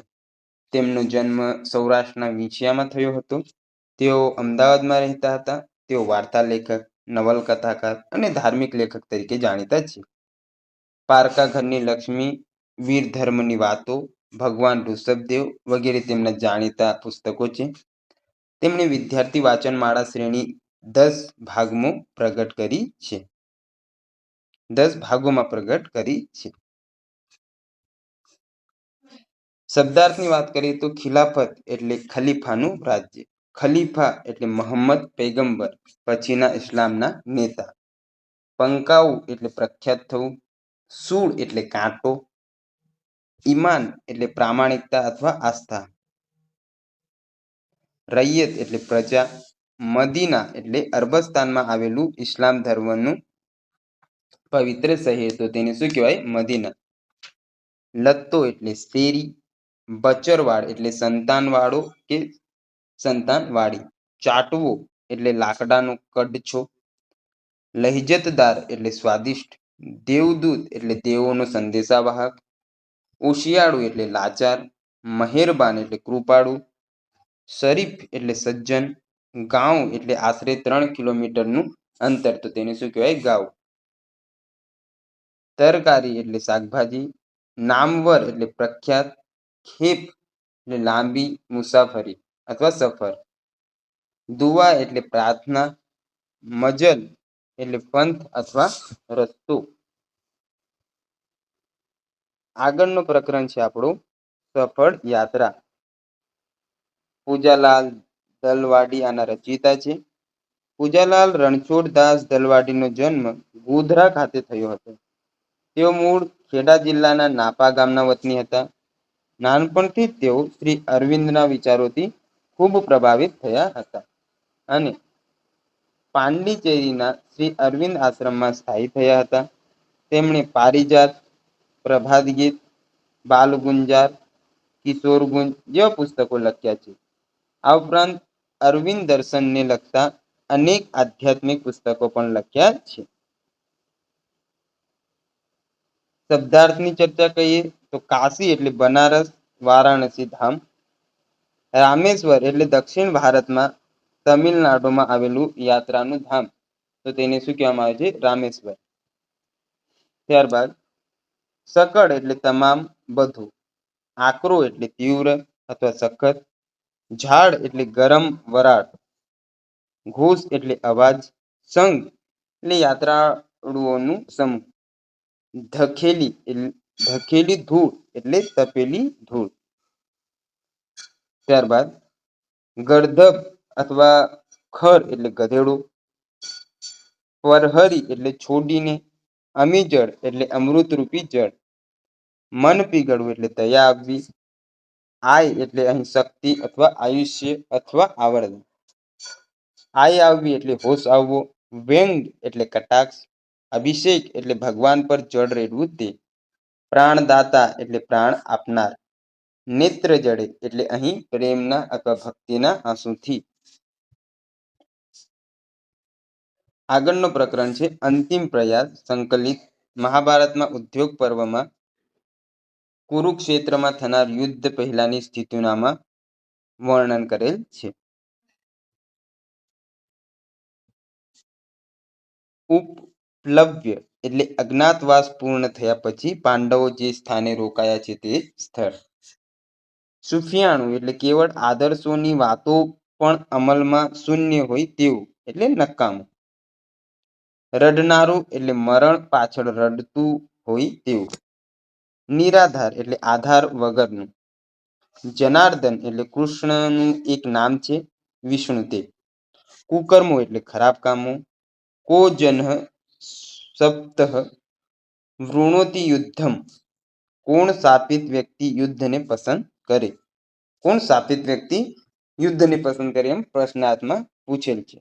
તેમનો જન્મ સૌરાષ્ટ્રના વિંછિયામાં થયો હતો. તેઓ અમદાવાદમાં રહેતા હતા. તેઓ વાર્તા લેખક, નવલકથાકાર અને ધાર્મિક લેખક તરીકે જાણીતા છે. પારકા ઘરની લક્ષ્મી, વીર ધર્મની વાતો, ભગવાન ઋષભદેવ વગેરે તેમના જાણીતા પુસ્તકો છે. તેમણે વિદ્યાર્થી વાચનમાળા શ્રેણી 10 ભાગોમાં પ્રગટ કરી છે. શબ્દાર્થની વાત કરીએ તો ખિલાફત એટલે ખલીફાનું રાજ્ય. ખલીફા એટલે મોહમ્મદ પૈગંબર પછીના ઇસ્લામના નેતા. પંકાવું એટલે પ્રખ્યાત થવું. સૂળ એટલે કાંટો. ઈમાન એટલે પ્રામાણિકતા અથવા આસ્થા. રૈયત એટલે પ્રજા. મદીના એટલે અરબસ્તાનમાં આવેલું ઇસ્લામ ધર્મનું પવિત્ર શહેર, તો તેને શું કહેવાય? મદીના. લત્તો એટલે શેરી. બચરવાડ એટલે સંતાનવાળો કે સંતાનવાળી. ચાટવો એટલે લાકડાનો કડછો. લહિજતદાર એટલે સ્વાદિષ્ટ. દેવદૂત એટલે દેવોનો સંદેશાવાહક. ઓશિયાળુ એટલે લાચાર. મહેરબાન એટલે કૃપાળુ. શરીફ એટલે સજ્જન. ગાંવ એટલે આશરે 3 કિલોમીટરનું અંતર, તો તેને શું કહેવાય? ગાંવ. તરકારી એટલે શાકભાજી. નામવર એટલે પ્રખ્યાત. ખેપ એટલે લાંબી મુસાફરી અથવા સફર. દુઆ એટલે પ્રાર્થના. મજલ એટલે પંથ અથવા રસ્તો. આગળનું પ્રકરણ છે આપણું સફળ યાત્રા. પૂજાલાલ દલવાડી આના રચયિતા છે. પૂજાલાલ રણછોડદાસ દલવાડીનો જન્મ ગોધરા ખાતે થયો હતો. તેઓ મૂળ ખેડા જિલ્લાના નાપા ગામના વતની હતા. નાનપણથી જ તેઓ શ્રી અરવિંદના વિચારોથી ખૂબ પ્રભાવિત થયા હતા અને પાંડિચેરીના શ્રી અરવિંદ આશ્રમમાં સ્થાયી થયા હતા. તેમણે પારિજાત, પ્રભાત ગીત, બાલગુંજાર, કિશોરગુંજ જેવા પુસ્તકો લખ્યા છે. આ ઉપરાંત અરવિંદ દર્શનને લગતા અનેક આધ્યાત્મિક પુસ્તકો પણ લખ્યા છે. શબ્દાર્થની ચર્ચા કરીએ તો કાશી એટલે બનારસ, વારાણસી ધામ. રામેશ્વર એટલે દક્ષિણ ભારતમાં તમિલનાડુમાં આવેલું યાત્રાનું ધામ, તો તેને શું કહેવામાં આવે છે? રામેશ્વર. ત્યારબાદ સકળ એટલે તમામ, બધું. આકરો એટલે તીવ્ર અથવા સખત. ઝાડ એટલે ગરમ વરાળ. ઘોષ એટલે અવાજ. સંઘ એટલે યાત્રાળુઓનું સમૂહ. ધકેલી ધૂળ એટલે તપેલી ધૂળ. ત્યારબાદ ગર્ધબ અથવા ખર એટલે ગધેડું. પરહરી એટલે છોડીને. અમીજળ એટલે અમૃતરૂપી જળ. મન પીગળવું એટલે દયા આવવી. આય એટલે અહીં શક્તિ અથવા આયુષ્ય અથવા આવડત. આય આવવી એટલે હોશ આવવો. વ્યંગ એટલે કટાક્ષ. અભિષેક એટલે ભગવાન પર જળ રેડવું તે. પ્રાણદાતા એટલે પ્રાણ આપનાર. નેત્ર જડે એટલે અહીં પ્રેમના અથવા ભક્તિના આંસુથી. આગળનો પ્રકરણ છે અંતિમ પ્રયાસ સંકલિત. મહાભારતમાં ઉદ્યોગ પર્વમાં કુરુક્ષેત્રમાં થનાર યુદ્ધ પહેલાની સ્થિતિનામાં વર્ણન કરેલ છે. ઉપપ્લવ્ય એટલે અજ્ઞાતવાસ પૂર્ણ થયા પછી પાંડવો જે સ્થાને રોકાયા છે તે સ્થળ. સુફિયાણું એટલે કેવળ આદર્શોની વાતો પણ અમલમાં શૂન્ય હોય તેવું એટલે નકામું. રડનારું એટલે મરણ પાછળ રડતું હોય તેવું. નિરાધાર એટલે આધાર વગરનું. જનાર્દન એટલે કૃષ્ણનું એક નામ છે, વિષ્ણુ તે. કુકર્મો એટલે ખરાબ કામો. કો જનઃ સપ્તઃ વૃણોતિ યુદ્ધમ. કોણ શાપિત વ્યક્તિ યુદ્ધને પસંદ કરે? કોણ શાપિત વ્યક્તિ યુદ્ધને પસંદ કરે એમ પ્રશ્નાર્થમાં પૂછેલ છે.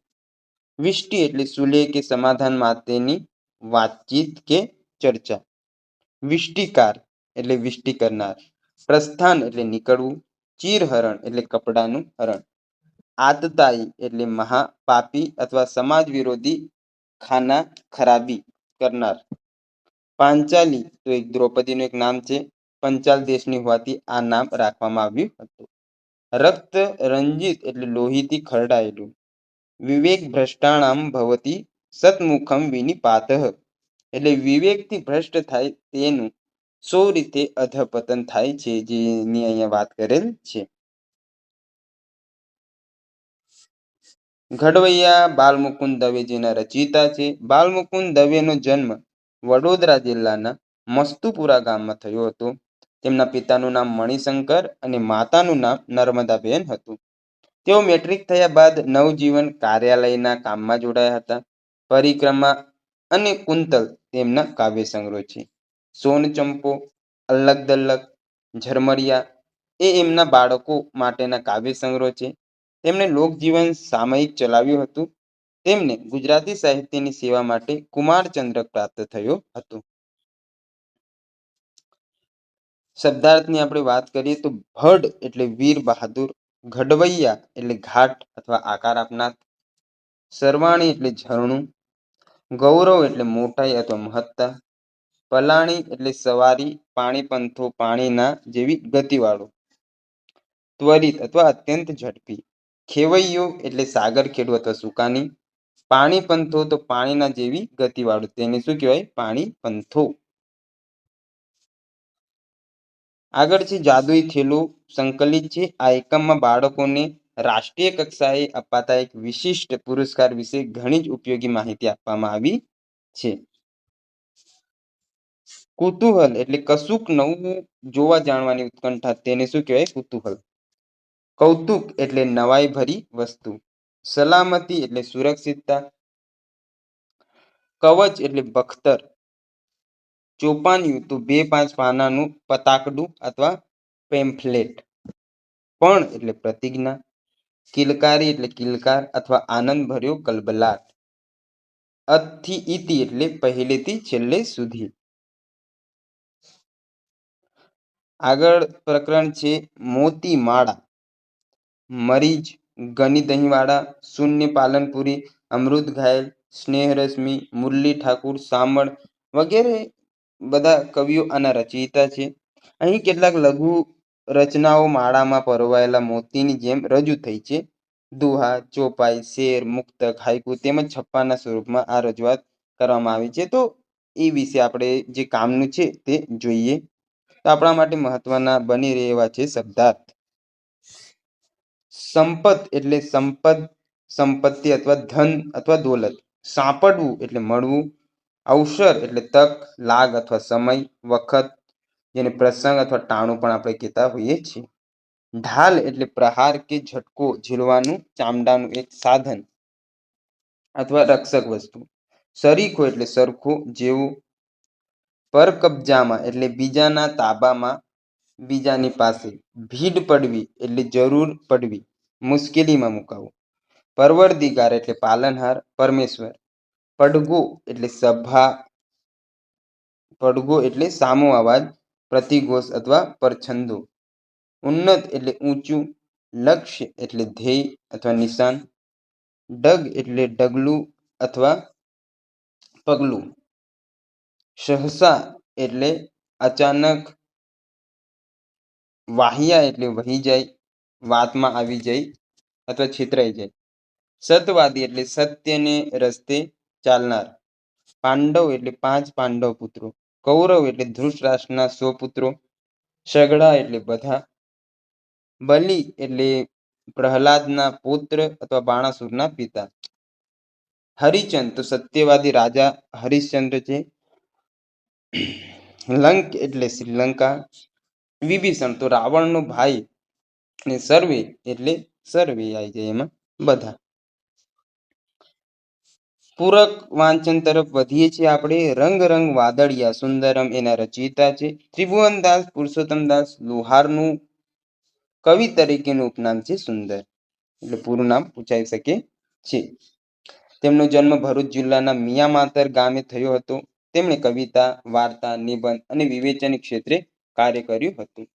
વિષ્ટિ એટલે સુલેહ કે સમાધાન માટેની વાતચીત કે ચર્ચા. વિષ્ટિકાર એટલે વિષ્ટિ કરનાર. પ્રસ્થાન એટલે નીકળવું. ચીરહરણ એટલે કપડાનું હરણ. આતતાયી એટલે મહાપાપી અથવા સમાજ વિરોધી ખાના ખરાબી કરનાર. પાંચાલી તો એક દ્રૌપદીનું એક નામ છે. પંચાલ દેશની હોવાથી આ નામ રાખવામાં આવ્યું હતું. રક્ત રંજિત એટલે લોહીથી ખરડાયેલું. વિવેક ભ્રષ્ટાણામ ભવતી સતમુખમ વિનિપાતઃ એટલે વિવેકથી ભ્રષ્ટ થાય તેનું સૌ રીતે અધપતન થાય છે, જેની અહીંયા વાત કરેલ છે. ઘડવૈયા બાલમુકુંદ દવે જેના રચયિતા છે. બાલમુકુંદ દવેનો જન્મ વડોદરા જિલ્લાના મસ્તુપુરા ગામમાં થયો હતો. તેમના પિતાનું નામ મણિશંકર અને માતાનું નામ નર્મદાબેન હતું. તેઓ મેટ્રિક થયા બાદ નવજીવન કાર્યાલયના કામમાં જોડાયા હતા. પરિક્રમા અને કુંતલ તેમના કાવ્ય સંગ્રહો છે. સોનચંપો, અલ્લગ દલ્લક, ઝરમરિયા એ એમના બાળકો માટેના કાવ્ય સંગ્રહો છે. તેમણે લોકજીવન સામયિક ચલાવ્યું હતું. તેમને ગુજરાતી સાહિત્યની સેવા માટે કુમારચંદ્રક પ્રાપ્ત થયો હતો. શબ્દાર્થની આપણે વાત કરીએ તો ભડ એટલે વીર બહાદુર, ઘડવૈયા એટલે ઘાટ અથવા આકાર આપનાર, સરવાણી એટલે ઝરણું, ગૌરવ એટલે મોટાઈ અથવા મહત્તા, પલાણી એટલે સવારી, પાણી પંથો પાણીના જેવી ગતિવાળું, ત્વરિત અથવા અત્યંત ઝડપી, ખેવૈયો એટલે સાગર ખેડુ અથવા સુકાની, પાણી પંથો તો પાણીના જેવી ગતિવાળું, તેને શું કહેવાય? પાણી પંથો. આગળ છે જાદુઈ થેલો સંકલિત છે. આ એકમમાં બાળકોને રાષ્ટ્રીય કક્ષાએ અપાતા એક વિશિષ્ટ પુરસ્કાર વિશે ઘણી જ ઉપયોગી માહિતી આપવામાં આવી છે. કુતૂહલ એટલે કશુંક નવું જોવા જાણવાની ઉત્કંઠા, તેને શું કહેવાય? કુતૂહલ. કૌતુક એટલે નવાઈ ભરી વસ્તુ. સલામતી એટલે સુરક્ષિતતા. કવચ એટલે બખ્તર. ચોપાનિયું તો 2-5 પાનાનું પતાકડું અથવા પેમ્ફલેટ. પણ એટલે પ્રતિજ્ઞા. કિલકારી એટલે કિલકાર અથવા આનંદ ભર્યો કલબલાટ. અથી ઇતિ એટલે પહેલેથી છેલ્લે સુધી. આગળ પ્રકરણ છે મોતી માળા. મરીજ, ગની દહીંવાળા, શૂન્ય પાલનપુરી, અમૃત ઘાયલ, સ્નેહરશ્મિ, મુરલી ઠાકુર, સામળ વગેરે બધા કવિઓ આના રચયિતા છે. અહીં કેટલાક લઘુ રચનાઓ માળામાં પરોવાયેલા મોતીની જેમ રજૂ થઈ છે. દુહા, ચોપાઈ, શેર, મુક્તક, હાઈકુ તેમજ છપ્પાના સ્વરૂપમાં આ રજૂઆત કરવામાં આવી છે. તો એ વિશે આપણે જે કામનું છે તે જોઈએ. તો આપણા માટે મહત્વના બની રહે એવા છે શબ્દાર્થ. સંપત એટલે સંપદ, સંપત્તિ અથવા ધન અથવા દોલત. સાંપડવું એટલે મળવું. અવસર એટલે તક, લાગ અથવા સમય, વખત, જેને પ્રસંગ અથવા ટાણું પણ આપણે કહેતા હોઈએ છીએ. ઢાલ એટલે પ્રહાર કે ઝટકો ઝીલવાનું ચામડાનું એક સાધન અથવા રક્ષક વસ્તુ. સરીખો એટલે સરખું, જેવું. પરકબજામાં એટલે બીજાના તાબામાં, બીજાની પાસે. ભીડ પડવી એટલે જરૂર પડવી, મુશ્કેલીમાં મુકાવું. પરવરદિગાર એટલે પાલનહાર, પરમેશ્વર. પડઘો એટલે સભા, પડઘો એટલે સામો અવાજ, પ્રતિઘોષ અથવા પરછંદો. ઉન્નત એટલે ઊંચું. લક્ષ્ય એટલે ધ્યેય અથવા નિશાન. ડગ એટલે ડગલું અથવા પગલું. સહસા એટલે અચાનક. વાહિયા એટલે વહી જાય, વાતમાં આવી જાય અથવા છેતરાઈ જાય. સતવાદી એટલે સત્યને રસ્તે ચાલનાર. પાંડવ એટલે 5 પાંડવ પુત્રો. કૌરવ એટલે ધૃતરાષ્ટ્રના 100 પુત્રો. સઘળા એટલે બધા. બલિ એટલે પ્રહલાદના પુત્ર અથવા બાણાસુરના પિતા. હરિચંદ તો સત્યવાદી રાજા હરિશ્ચંદ્ર છે. લંક એટલે શ્રીલંકા. વિભીષણ તો રાવણનો ભાઈ. અને સર્વે એટલે સર્વે આવી જાય એમાં બધા. પૂરક વાંચન તરફ વધીએ છીએ આપણે. રંગ રંગ વાદળિયા સુંદરમ એના રચયિતા છે. ત્રિભુવનદાસ પુરુષોત્તમદાસ લુહારનું કવિ તરીકેનું ઉપનામ છે સુંદર, એટલે પૂરું નામ પૂછાઈ શકે છે. તેમનો જન્મ ભરૂચ જિલ્લાના મિયામાતર ગામે થયો હતો. તેમણે કવિતા, વાર્તા, નિબંધ અને વિવેચન ક્ષેત્રે કાર્ય કર્યું હતું.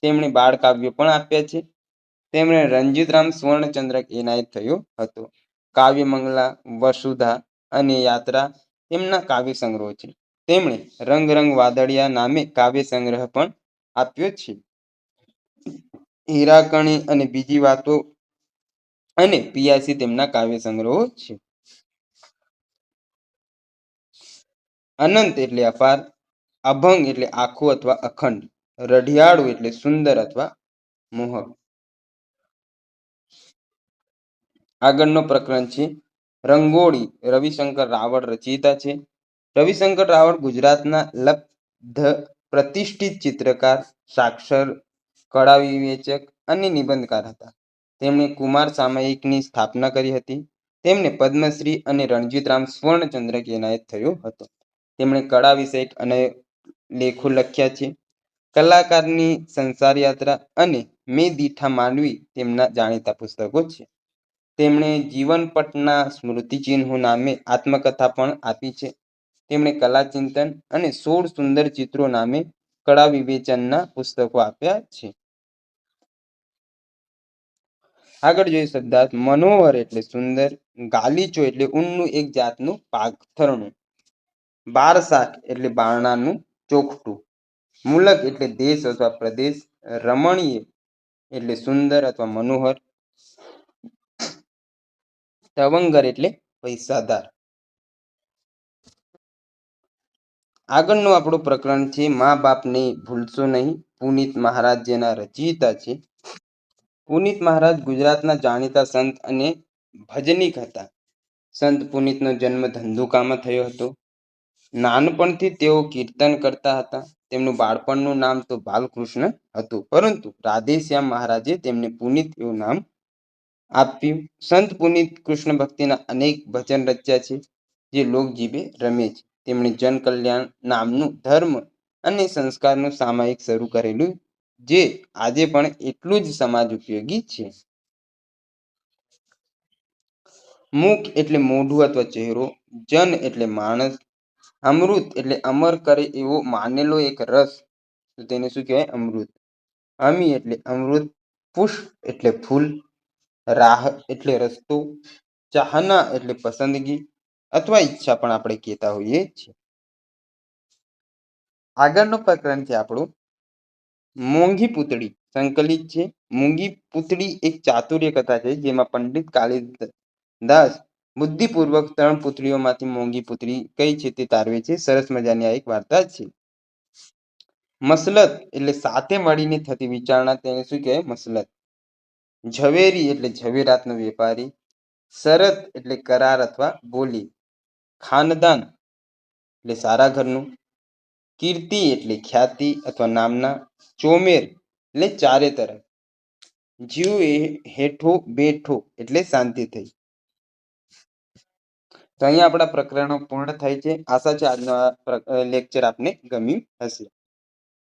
તેમણે બાળ કાવ્યો પણ આપ્યા છે. તેમણે રણજીતરામ સુવર્ણચંદ્રક એનાયત થયો હતો. કાવ્યમંગલા, વસુધા અને યાત્રા તેમના કાવ્ય સંગ્રહો છે. તેમણે રંગ રંગ વાદળિયા નામે કાવ્ય સંગ્રહ પણ આપ્યો છે. હીરાકણી અને બીજી વાતો અને પિયાસી તેમના કાવ્ય સંગ્રહો છે. અનંત એટલે અપાર. અભંગ એટલે આખું અથવા અખંડ. રઢિયાળું એટલે સુંદર અથવા મોહક. આગળનો પ્રકરણ છે રંગોળી. રવિશંકર રાવળ રચયિતા છે. રવિશંકર રાવળ ગુજરાતના લબ્ધ પ્રતિષ્ઠિત ચિત્રકાર, સાક્ષર, કળા વિવેચક અને નિબંધકાર હતા. તેમણે કુમાર સામયિકની સ્થાપના કરી હતી. તેમને પદ્મશ્રી અને રણજીતરામ સ્વર્ણચંદ્રક એનાયત થયો હતો. તેમણે કળા વિષયક અને લેખો લખ્યા છે. કલાકારની સંસાર યાત્રા અને મેં દીઠા માંડવી તેમના જાણીતા પુસ્તકો છે. તેમણે જીવનપટના સ્મૃતિચિહ્નો નામે આત્મકથા પણ આપી છે. તેમણે કલાચિંતન અને 16 સુંદર ચિત્રો નામે કળા વિવેચનના પુસ્તકો આપ્યા છે. આગળ જોઈએ શબ્દાર્થ. મનોહર એટલે સુંદર, ગાલીચો એટલે ઊનનું એક જાતનું પાથરણું, બારશાખ એટલે બારણાનું ચોકઠું, મૂલક એટલે દેશ અથવા પ્રદેશ, રમણીય એટલે સુંદર અથવા મનોહર, તવંગર એટલે પૈસાદાર. આગળનું આપણું પ્રકરણ છે મા બાપને ભૂલશો નહીં. પુનિત મહારાજ જેના રચયિતા છે. પુનિત મહારાજ ગુજરાતના જાણીતા સંત અને ભજનીક હતા. સંત પુનિતનો જન્મ ધંધુકામાં થયો હતો. નાનપણથી તેઓ કીર્તન કરતા હતા. તેમનું બાળપણનું નામ તો બાલકૃષ્ણ હતું, પરંતુ રાધેશ્યામ મહારાજે તેમને પુનિત એવું નામ આપ્યું. સંત પુનિત કૃષ્ણ ભક્તિના અનેક ભજન રચ્યા છે, જે લોકજીભે રમે છે. તેમણે જન કલ્યાણ નામનું ધર્મ અને સંસ્કારનું સામાયિક શરૂ કરેલું, જે આજે પણ એટલું જ સમાજ ઉપયોગી છે. મુખ એટલે મોઢું અથવા ચહેરો, જન એટલે માણસ, અમૃત એટલે અમર કરે એવો માનેલો એક રસ, તો તેને શું કહેવાય? અમૃત. અમી એટલે અમૃત, પુષ્પ એટલે ફૂલ, રાહ એટલે રસ્તો, ચાહના એટલે પસંદગી અથવા ઈચ્છા પણ આપણે કહેતા હોઈએ છીએ. આગળનું પ્રકરણ છે આપણું મોંઘી પૂતળી. સંકલિત છે. મૂંગી પૂતળી એક ચાતુર્ય કથા છે, જેમાં પંડિત કાલિદાસ બુદ્ધિપૂર્વક 3 પુતળીઓમાંથી મોંઘી પુતળી કઈ છે તે તારવે છે. સરસ મજાની આ એક વાર્તા છે. મસલત એટલે સાથે મળીને થતી વિચારણા, તેને શું કહેવાય? મસલત. ઝવેરી એટલે ઝવેરાતનો વેપારી. શરત એટલે કરાર અથવા બોલી. ખાનદાન એટલે સારા ઘરનું. કીર્તિ એટલે ખ્યાતિ અથવા નામના. ચોમેર એટલે ચારે તરફ. જીવ હેઠો બેઠો એટલે શાંતિ થઈ. તો અહીંયા આપણા પ્રકરણો પૂર્ણ થાય છે. આશા છે આજનો આ લેક્ચર આપને ગમ્યું હશે.